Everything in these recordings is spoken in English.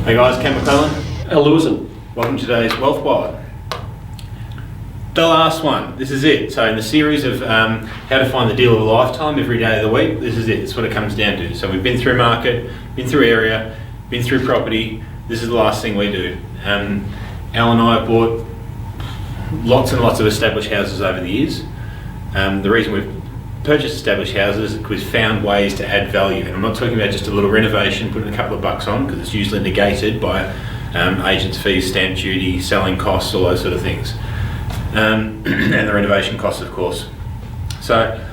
Hey guys, Ken McClellan. Al Lewison. Welcome to today's Wealth Wod. The last one, this is it. So in the series of how to find the deal of a lifetime every day of the week, this is it. It's what it comes down to. So we've been through market, been through area, been through property. This is the last thing we do. Al and I have bought lots and lots of established houses over the years. The reason we've purchased established houses is we've found ways to add value. And I'm not talking about just a little renovation, putting a couple of bucks on, because it's usually negated by agents' fees, stamp duty, selling costs, all those sort of things. And the renovation costs, of course. So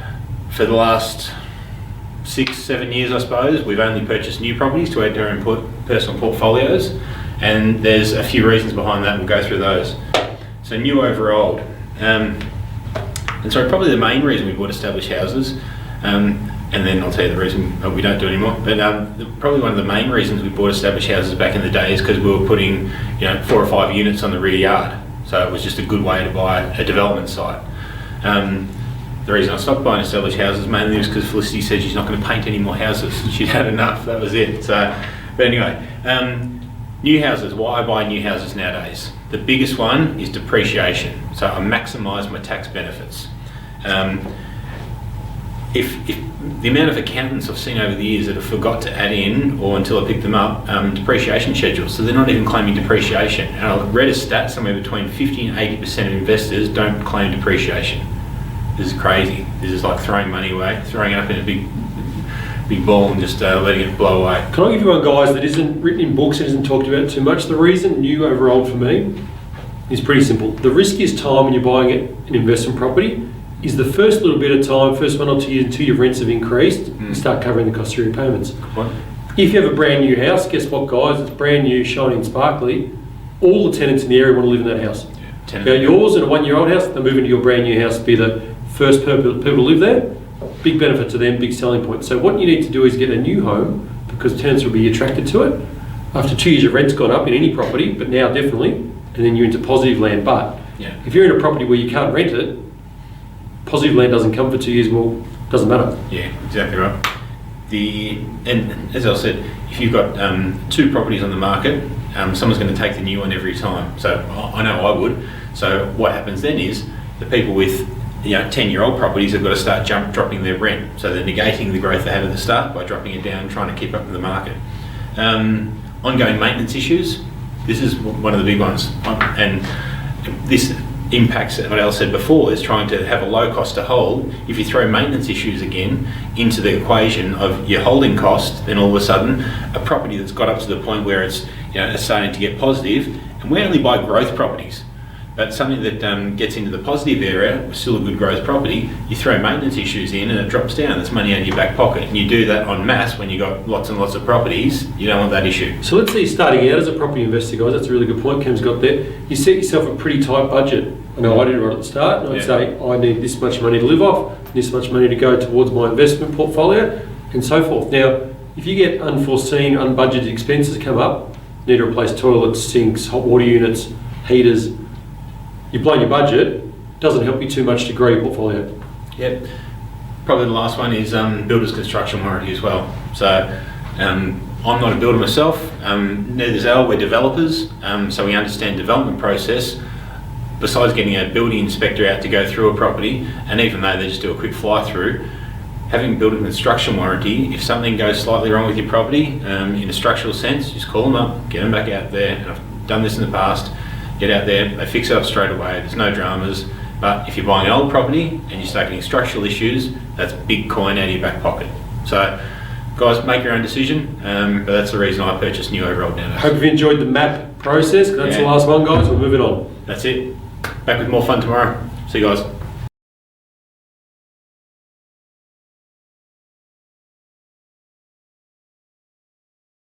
for the last 6-7 years, I suppose, we've only purchased new properties to add to our own personal portfolios. And there's a few reasons behind that. We'll go through those. So new over old. And so probably the main reason we bought established houses, and then I'll tell you the reason we don't do it anymore, but probably one of the main reasons we bought established houses back in the day is because we were putting 4 or 5 units on the rear yard. So it was just a good way to buy a development site. The reason I stopped buying established houses mainly was because Felicity said she's not going to paint any more houses. She'd had enough, that was it. So, but anyway, new houses, why I buy new houses nowadays? The biggest one is depreciation. So I maximise my tax benefits. If the amount of accountants I've seen over the years that have forgot to add in, or until I picked them up, depreciation schedules, so they're not even claiming depreciation. And I read a stat somewhere between 50 and 80% of investors don't claim depreciation. This is crazy. This is like throwing money away, throwing it up in a big ball and just letting it blow away. Can I give you one, guys, that isn't written in books and isn't talked about too much? The reason new over old for me is pretty simple. The riskiest time when you're buying an investment property is the first little bit of time, first 1 or 2 years until your rents have increased, you start covering the cost of your repayments. What? If you have a brand new house, guess what, guys? It's brand new, shiny and sparkly. All the tenants in the area want to live in that house. Yeah, now yours in a 1-year-old house, they move into your brand new house to be the first people to live there. Big benefit to them, big selling point. So what you need to do is get a new home, because tenants will be attracted to it. After 2 years, your rent's gone up in any property, but now definitely, and then you're into positive land. But if you're in a property where you can't rent it, positive land doesn't come for 2 years, well, doesn't matter. Yeah, exactly right. And as I said, if you've got 2 properties on the market, someone's going to take the new one every time. So I know I would. So what happens then is the people with 10-year-old properties have got to start dropping their rent. So they're negating the growth they had at the start by dropping it down, trying to keep up with the market. Ongoing maintenance issues. This is one of the big ones, and this impacts what Al said before, is trying to have a low cost to hold. If you throw maintenance issues again into the equation of your holding cost, then all of a sudden a property that's got up to the point where it's it's starting to get positive, and we only buy growth properties, but something that gets into the positive area, still a good growth property, you throw maintenance issues in and it drops down. That's money out of your back pocket, and you do that en masse when you've got lots and lots of properties. You don't want that issue. So let's say you're starting out as a property investor, guys. That's a really good point Cam's got there. You set yourself a pretty tight budget. I know I did it right at the start, and I'd say I need this much money to live off, this much money to go towards my investment portfolio, and so forth. Now, if you get unforeseen, unbudgeted expenses come up, need to replace toilets, sinks, hot water units, heaters, you've blown your budget, doesn't help you too much to grow your portfolio. Yep. Probably the last one is builder's construction warranty as well. So I'm not a builder myself, neither is Al, we're developers, so we understand development process. Besides getting a building inspector out to go through a property, and even though they just do a quick fly through, having builder construction warranty, if something goes slightly wrong with your property, in a structural sense, just call them up, get them back out there. And I've done this in the past. Get out there, they fix it up straight away, there's no dramas. But if you're buying an old property and you start getting structural issues, that's big coin out of your back pocket. So guys, make your own decision, but that's the reason I purchased new over old nowadays. Hope you've enjoyed the map process. That's the last one, guys. We're moving on. That's it. Back with more fun tomorrow. See you guys.